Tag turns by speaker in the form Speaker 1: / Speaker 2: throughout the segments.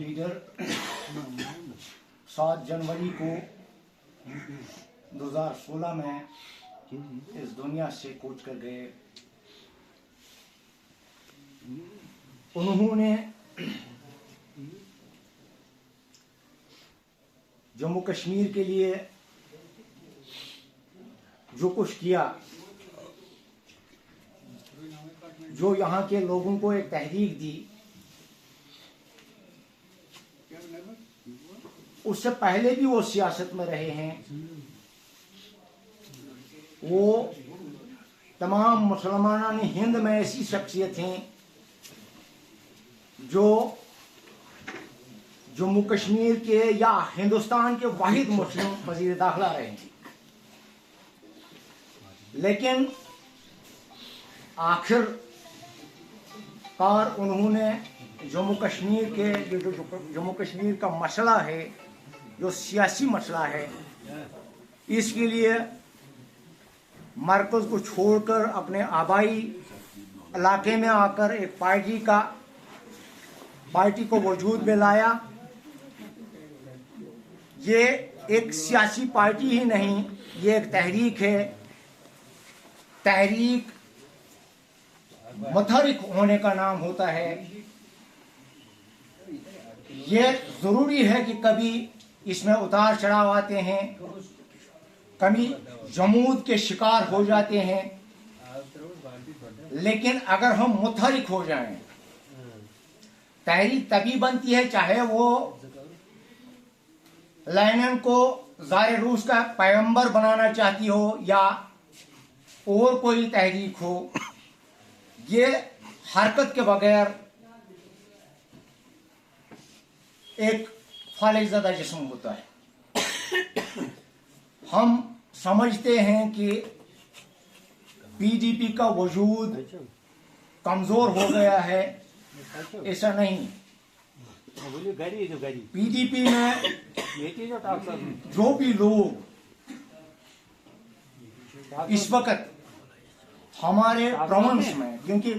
Speaker 1: Leader 7 जनवरी को 2016 में इस दुनिया से कूच कर गए। उन्होंने जम्मू कश्मीर के लिए जो कुछ किया, जो यहाँ के लोगों को एक तहरीक दी, उससे पहले भी वो सियासत में रहे हैं। वो तमाम मुसलमान हिंद में ऐसी शख्सियत हैं जो जम्मू कश्मीर के या हिंदुस्तान के वाहिद मुस्लिम वजीर दाखिला रहे हैं। लेकिन आखिरकार उन्होंने जम्मू कश्मीर के जो जम्मू कश्मीर का मसला है, जो सियासी मसला है, इसके लिए मरकज़ को छोड़कर अपने आबाई इलाके में आकर एक पार्टी को वजूद में लाया। ये एक सियासी पार्टी ही नहीं, ये एक तहरीक है। तहरीक मुतहरिक होने का नाम होता है। ये जरूरी है कि कभी इसमें उतार चढ़ाव आते हैं, कभी जमूद के शिकार हो जाते हैं, लेकिन अगर हम मुतहरिक हो जाएं, तहरीक तभी बनती है चाहे वो लेनिन को ज़ारे रूस का पैगंबर बनाना चाहती हो या और कोई तहरीक हो। ये हरकत के बगैर एक फालिज़दा जिस्म होता है। हम समझते हैं कि पीडीपी का वजूद कमजोर हो गया है, ऐसा नहीं। पीडीपी में जो भी लोग इस वक्त हमारे प्रोविंस में, क्योंकि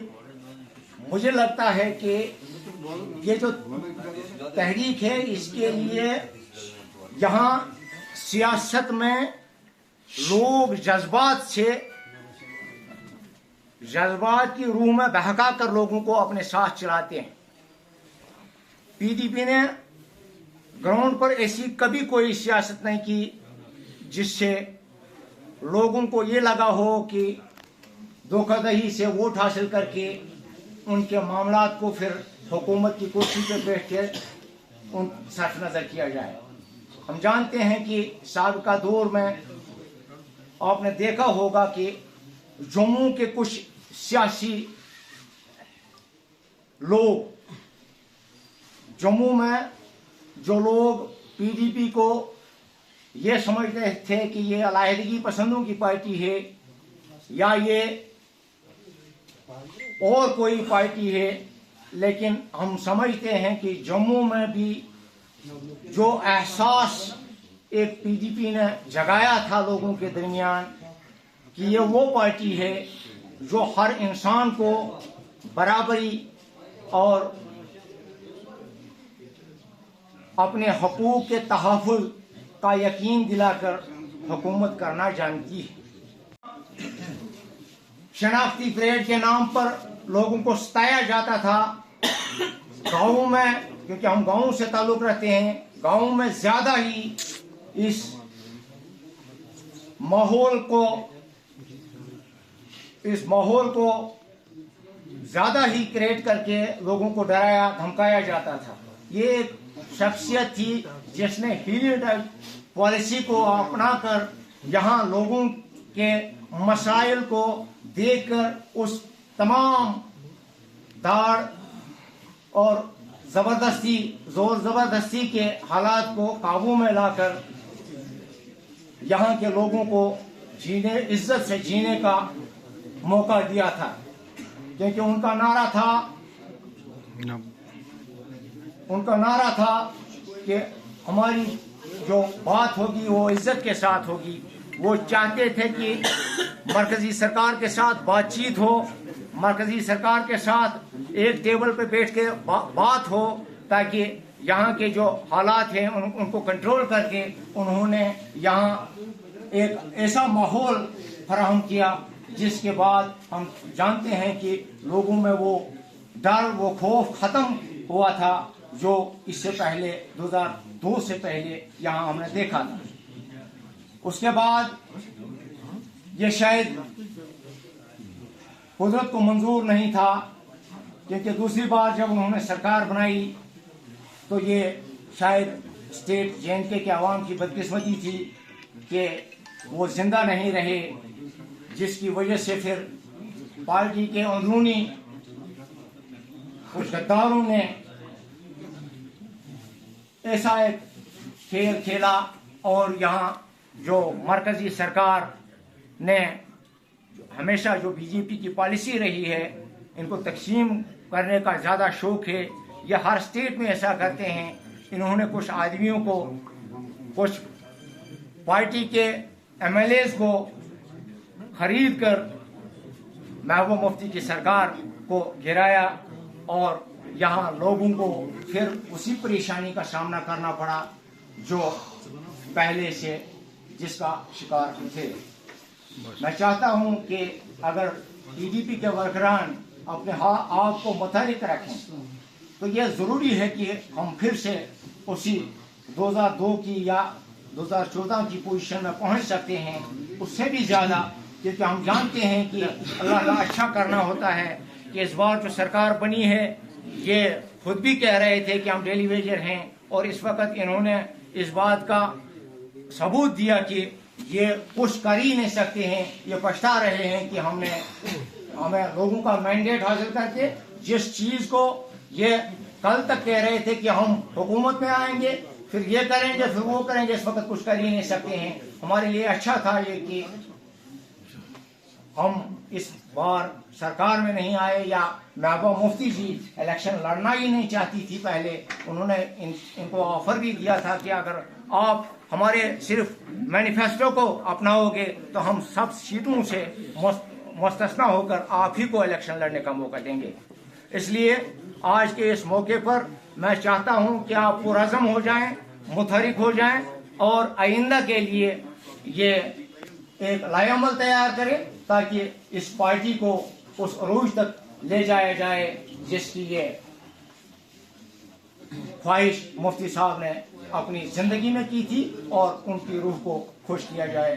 Speaker 1: मुझे लगता है कि ये जो तहरीक है, इसके लिए यहाँ सियासत में लोग जज्बात की रूह में बहका कर लोगों को अपने साथ चलाते हैं। पीडीपी ने ग्राउंड पर ऐसी कभी कोई सियासत नहीं की जिससे लोगों को ये लगा हो कि धोखाधड़ी से वोट हासिल करके उनके मामलात को फिर हुकूमत की कुर्सी पर बैठ के उन सख्त नजर किया जाए। हम जानते हैं कि साबिका दौर में आपने देखा होगा कि जम्मू के कुछ सियासी लोग, जम्मू में जो लोग पीडीपी को ये समझते थे कि ये अलहदगी पसंदों की पार्टी है या ये और कोई पार्टी है, लेकिन हम समझते हैं कि जम्मू में भी जो एहसास एक पीडीपी ने जगाया था लोगों के दरमियान कि ये वो पार्टी है जो हर इंसान को बराबरी और अपने हकूक़ के तहफ़्फ़ुज़ का यकीन दिलाकर हुकूमत करना जानती है। शनाख्ती परेड के नाम पर लोगों को सताया जाता था। गाँव में, क्योंकि हम गाँव से ताल्लुक़ रखते हैं, गाँव में ज़्यादा ही इस माहौल को ज़्यादा ही क्रिएट करके लोगों को डराया धमकाया जाता था। ये एक शख्सियत थी जिसने हीलियोटाइप पॉलिसी को अपनाकर यहाँ लोगों के मसाइल को देखकर उस तमाम दाड़ और जोर ज़बरदस्ती के हालात को काबू में लाकर यहाँ के लोगों को इज्जत से जीने का मौका दिया था। क्योंकि उनका नारा था कि हमारी जो बात होगी वो इज्जत के साथ होगी। वो चाहते थे कि मरकजी सरकार के साथ बातचीत हो, मरकजी सरकार के साथ एक टेबल पे बैठ के बात हो, ताकि यहाँ के जो हालात हैं उनको कंट्रोल करके उन्होंने यहाँ एक ऐसा माहौल फराहम किया जिसके बाद हम जानते हैं कि लोगों में वो डर, वो खौफ खत्म हुआ था जो इससे पहले 2002 से पहले यहाँ हमने देखा था। उसके बाद ये शायद कुदरत को मंजूर नहीं था, क्योंकि दूसरी बार जब उन्होंने सरकार बनाई तो ये शायद स्टेट J&K के आवाम की बदकिस्मती थी कि वो जिंदा नहीं रहे, जिसकी वजह से फिर पार्टी के अंदरूनी कुछ गद्दारों ने ऐसा एक खेल खेला और यहाँ जो मरकजी सरकार ने हमेशा जो बीजेपी की पॉलिसी रही है, इनको तकसीम करने का ज़्यादा शौक है। ये हर स्टेट में ऐसा करते हैं। इन्होंने कुछ आदमियों को, कुछ पार्टी के MLAs को खरीद कर महबूबा मुफ्ती की सरकार को गिराया और यहाँ लोगों को फिर उसी परेशानी का सामना करना पड़ा जो पहले से जिसका शिकार थे। मैं चाहता हूँ कि अगर PDP के वर्करान अपने आप को मुतहरिक रखें तो ये ज़रूरी है कि हम फिर से उसी 2002 की या 2014 की पोजीशन में पहुँच सकते हैं, उससे भी ज़्यादा, क्योंकि हम जानते हैं कि अल्लाह का अच्छा करना होता है। कि इस बार जो सरकार बनी है ये खुद भी कह रहे थे कि हम डेली वेजर हैं, और इस वक्त इन्होंने इस बात का सबूत दिया कि ये कुछ कर ही नहीं सकते हैं। ये पछता रहे हैं कि हमें लोगों का मैंडेट हासिल करके जिस चीज़ को ये कल तक कह रहे थे कि हम हुकूमत में आएंगे, फिर ये करेंगे, फिर वो करेंगे, इस वक्त कुछ कर ही नहीं सकते हैं। हमारे लिए अच्छा था ये कि हम इस बार सरकार में नहीं आए, या महबूबा मुफ्ती जी इलेक्शन लड़ना ही नहीं चाहती थी। पहले उन्होंने इनको ऑफर भी दिया था कि अगर आप हमारे सिर्फ मैनिफेस्टो को अपनाओगे तो हम सब सीटों से मुस्तस्ना होकर आप ही को इलेक्शन लड़ने का मौका देंगे। इसलिए आज के इस मौके पर मैं चाहता हूं कि आप पुरअज़म हो जाएं, मुतहरिक हो जाएं और आइंदा के लिए ये एक लाएअमल तैयार करें ताकि इस पार्टी को उस अरूज तक ले जाया जाए जिसकी ये ख्वाहिश मुफ्ती साहब ने अपनी जिंदगी में की थी, और उनकी रूह को खुश किया जाए।